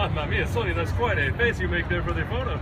Mamma mia, Sonny, that's quite a face you make there for the photo.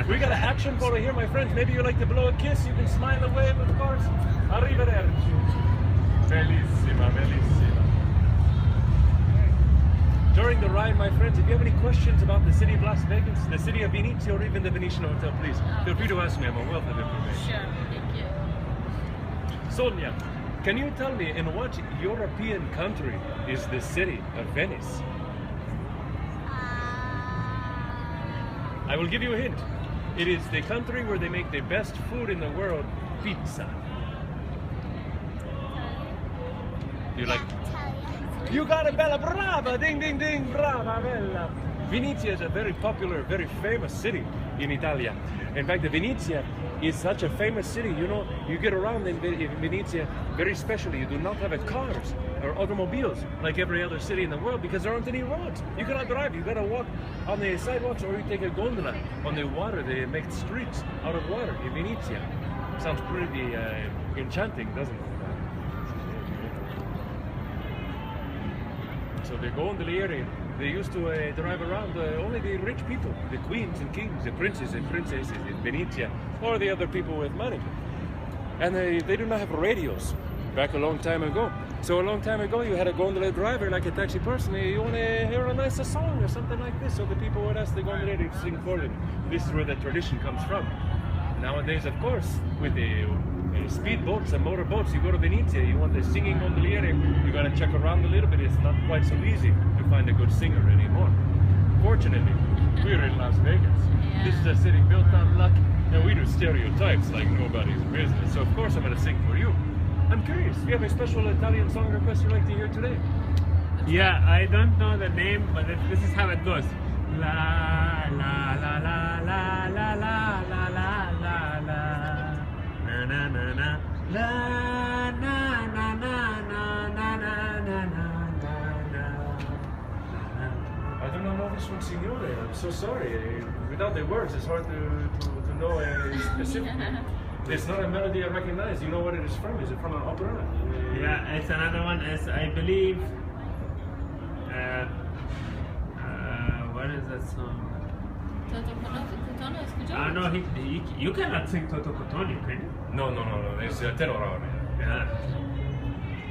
We got an action photo here, my friends. Maybe you like to blow a kiss. You can smile and wave, of course. Arrivederci. Bellissima, bellissima. During the ride, my friends, if you have any questions about the city of Las Vegas, the city of Venice, or even the Venetian Hotel, please feel free to ask me. I'm a wealth of information. Sure, thank you. Sonia, can you tell me in what European country is the city of Venice? I will give you a hint. It is the country where they make the best food in the world, pizza. You like? You got it, Bella, brava, ding, ding, ding, brava, Bella. Venezia is a very popular, very famous city in Italia. In fact, the Venezia is such a famous city, you know, you get around in Venezia very specially. You do not have cars or automobiles like every other city in the world because there aren't any roads. You cannot drive, you gotta walk on the sidewalks or you take a gondola on the water. They make streets out of water in Venezia. Sounds pretty enchanting, doesn't it? So the gondolieri, they used to drive around only the rich people, the queens and kings, the princes and princesses in Venezia, or the other people with money. And they do not have radios back a long time ago. So a long time ago, you had a gondola driver, like a taxi person, you want to hear a nice song or something like this, so the people would ask the gondolieri to sing for them. This is where that tradition comes from. Nowadays, of course, with the speedboats and motorboats, you go to Venezia, you want the singing gondoliere, you gotta check around a little bit. It's not quite so easy to find a good singer anymore. Fortunately, we're in Las Vegas. Yeah. This is a city built on luck, and we do stereotypes like nobody's business. So of course I'm gonna sing for you. I'm curious, do you have a special Italian song request you'd like to hear today? Yeah, I don't know the name, but this is how it goes. La la la la la la la la la la la. Na na na na na na na na na na na na na. I do not know this one, Signore. I'm so sorry. Without the words, it's hard to know specific. It's not a melody I recognize. You know what it is from? Is it from an opera? Yeah, it's another one. It's, I believe. What is that song? Toto Cotone, escuchamos? No, you cannot sing Toto Cotone, can you? No. It's a tenor. Yeah.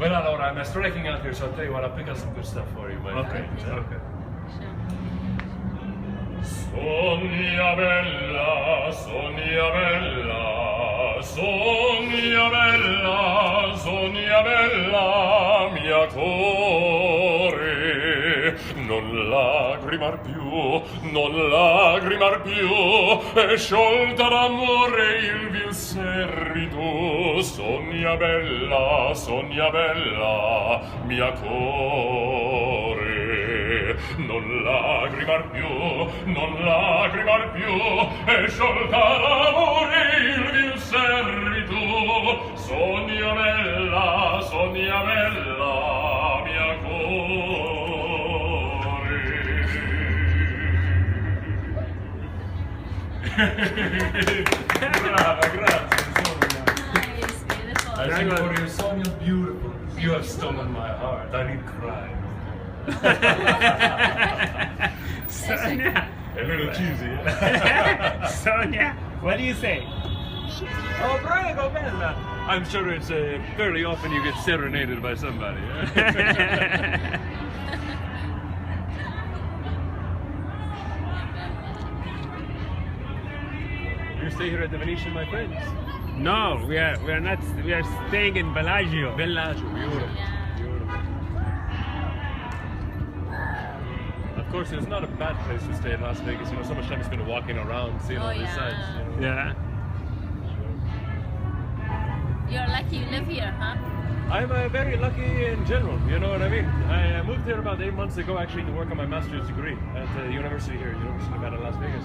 Well, allora, I'm striking out here, so I'll tell you what, I'll pick out some good stuff for you. But Okay. Sure. Sogna bella, sogna bella, sogna bella, sogna bella, mia core. Non lagrimar più, è sciolta d'amore il vil serrito. Sogna bella, mia core. Non lagrimar più, è sciolta d'amore il vil serrito. Sogna bella, mia core. Brava, grazie. Nice, beautiful. I think for your song is beautiful. You have stolen my heart. I need cry. Sonia. A little cheesy. Sonia, what do you say? Oh, prego, bella. I'm sure it's fairly often you get serenaded by somebody. You stay here at the Venetian, my friends? No, we are not. We are staying in Bellagio. Bellagio, beautiful. Beautiful. Of course, it's not a bad place to stay in Las Vegas. You know, so much time spent walking around, seeing all these sights. You know. Yeah. You're lucky you live here, huh? I'm very lucky in general, you know what I mean? I moved here about 8 months ago actually to work on my master's degree at the university here, University of Nevada, Las Vegas.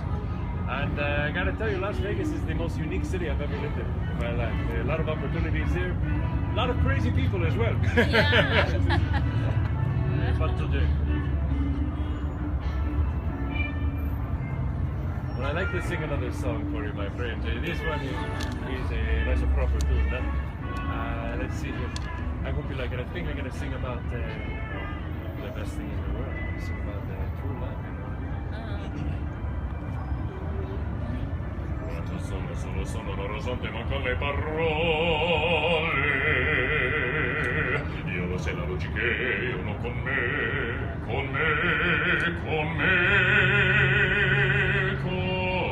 And I gotta tell you, Las Vegas is the most unique city I've ever lived in my life. A lot of opportunities here, a lot of crazy people as well. Yeah. But today. Well, I'd like to sing another song for you, my friend. This one is a nice and proper tune. Let's see here. I hope you like it. I think I'm gonna sing about the best thing in the world. Sing about true love. solo sono l'orizzonte, mancano le parole. Io lo sai la logica, io non con me, con me, con me, con me.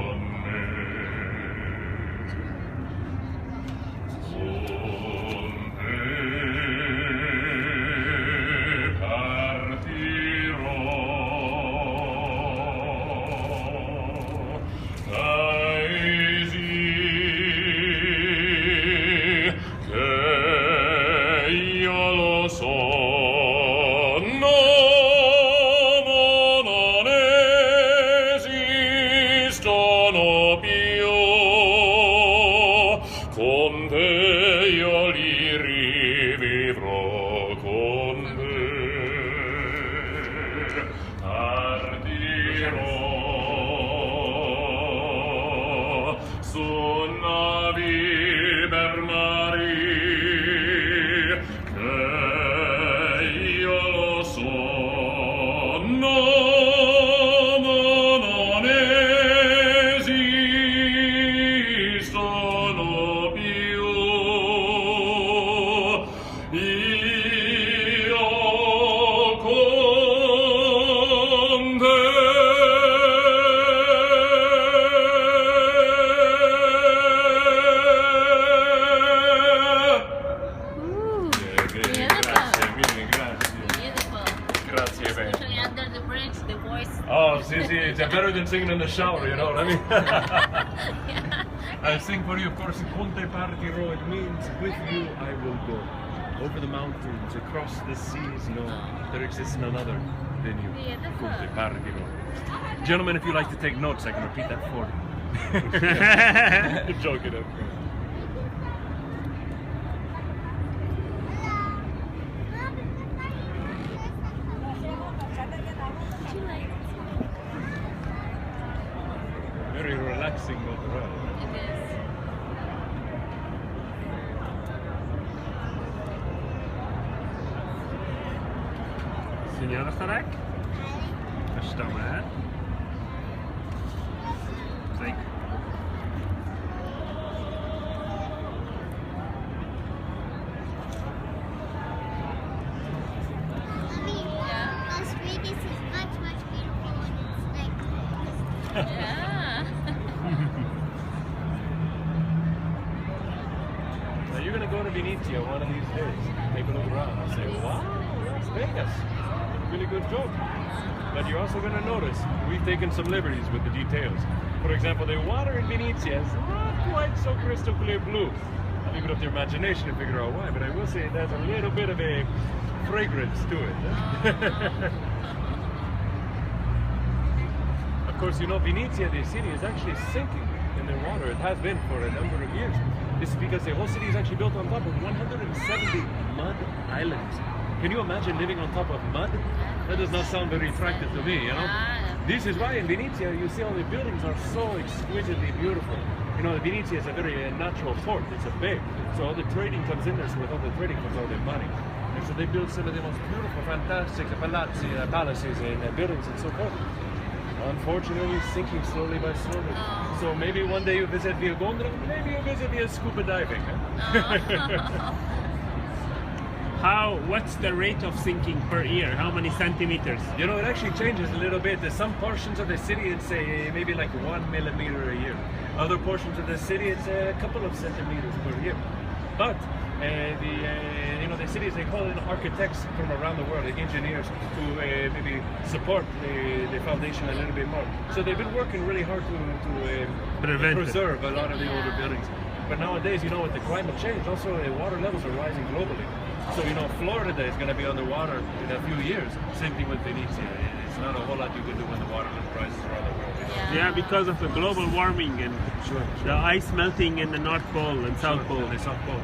Better than singing in the shower, you know what I mean? I'll sing for you, of course. Ponte Partirò, it means with you I will go. Over the mountains, across the seas, no, there exists none other than you. Ponte Partirò. Gentlemen, if you like to take notes, I can repeat that for you. Joking, of course. Very relaxing overall. It is. Signora Starek? Första med. Säg. Las Vegas is much, much beautiful when it's like this. Yeah. Now you're going to go to Venetian one of these days, take a look around and say, wow, Las Vegas. Really good job. But you're also going to notice we've taken some liberties with the details. For example, the water in Venetian is not quite so crystal clear blue. I'll leave it up to your imagination to figure out why, but I will say it has a little bit of a fragrance to it. Of course, you know, Venezia, the city, is actually sinking in the water. It has been for a number of years. This is because the whole city is actually built on top of 170 mud islands. Can you imagine living on top of mud? That does not sound very attractive to me, you know? This is why in Venezia you see all the buildings are so exquisitely beautiful. You know, Venezia is a very natural port. It's a bay. So all the trading comes in there, so with all the trading comes all the money. And so they build some of the most beautiful, fantastic palazzi, palaces and buildings and so forth. Unfortunately, sinking slowly by slowly. So maybe one day you visit via Gondola, maybe you visit via scuba diving. What's the rate of sinking per year? How many centimeters? You know, it actually changes a little bit. There's some portions of the city, it's maybe like 1 millimeter a year. Other portions of the city, it's a couple of centimeters per year. But the cities, they call in architects from around the world, the engineers, to maybe support the foundation a little bit more. So they've been working really hard to preserve a lot of the older buildings. But nowadays, you know, with the climate change, also the water levels are rising globally. So, you know, Florida is going to be underwater in a few years. Same thing with Venezia. It's not a whole lot you can do when the water level rises around the world. Yeah, because of the global warming and the ice melting in the North Pole and South Pole. And the South Pole.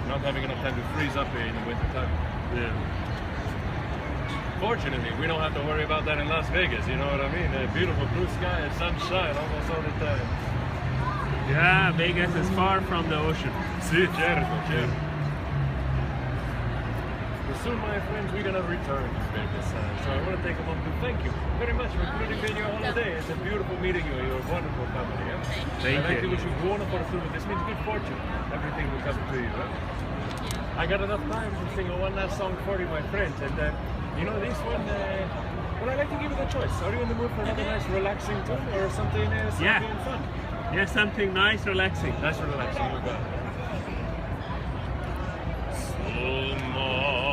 Not having enough time to freeze up in the winter time. Yeah. Fortunately, we don't have to worry about that in Las Vegas, you know what I mean? A beautiful blue sky and sunshine almost all the time. Yeah, Vegas is far from the ocean. Sì, certo, certo. The soon, my friends, we're gonna return to Vegas. So I want to take a moment to thank you very much for including me in your holiday. It's a beautiful meeting you. You're a wonderful company. Yeah? Thank I'd like to you. wish you buona fortuna. This means good fortune. Everything will come to you. Huh? I got enough time to sing one last song for you, my friends. And you know, this one, well, I'd like to give you the choice. Are you in the mood for another nice relaxing tune or something, something fun? Yeah, something nice, relaxing. Nice and relaxing. You got it. Sul mare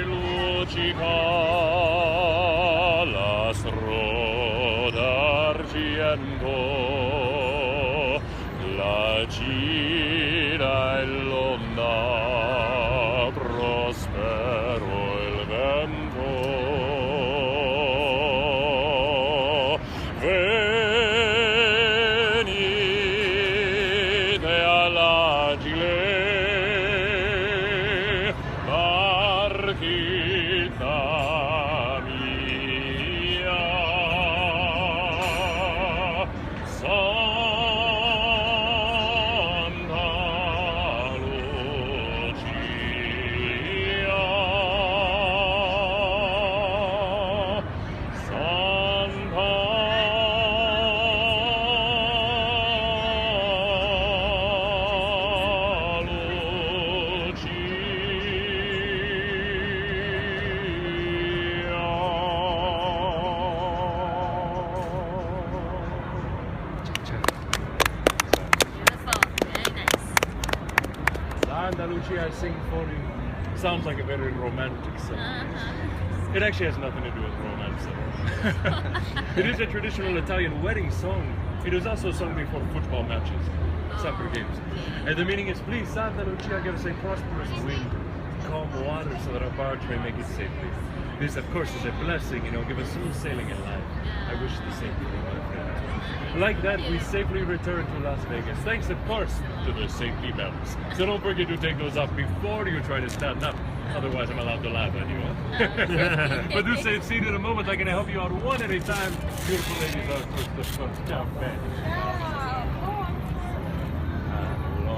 luccica la sroda argento, la gira e l'onda, prospero il vento. Venite all'agile barchetta mia, Santa Lucia, Santa Beautiful. Very nice. Santa Lucia, I sing for you. Sounds like a very romantic song. Uh-huh. It actually has nothing to do with romance. It is a traditional Italian wedding song. It is also sung before football matches, soccer games. And the meaning is, please, Santa Lucia, give us a prosperous wind, calm water so that our barge may make it safely. This, of course, is a blessing, you know, give us smooth sailing in life. I wish the same for you, my friend. Like that, we safely return to Las Vegas. Thanks, of course, to the safety belts. So don't forget to take those off before you try to stand up. Otherwise, I'm allowed to laugh at you, huh? But do save seat in a moment. I'm going to help you out one at a time. Beautiful ladies are first. Ciao, man.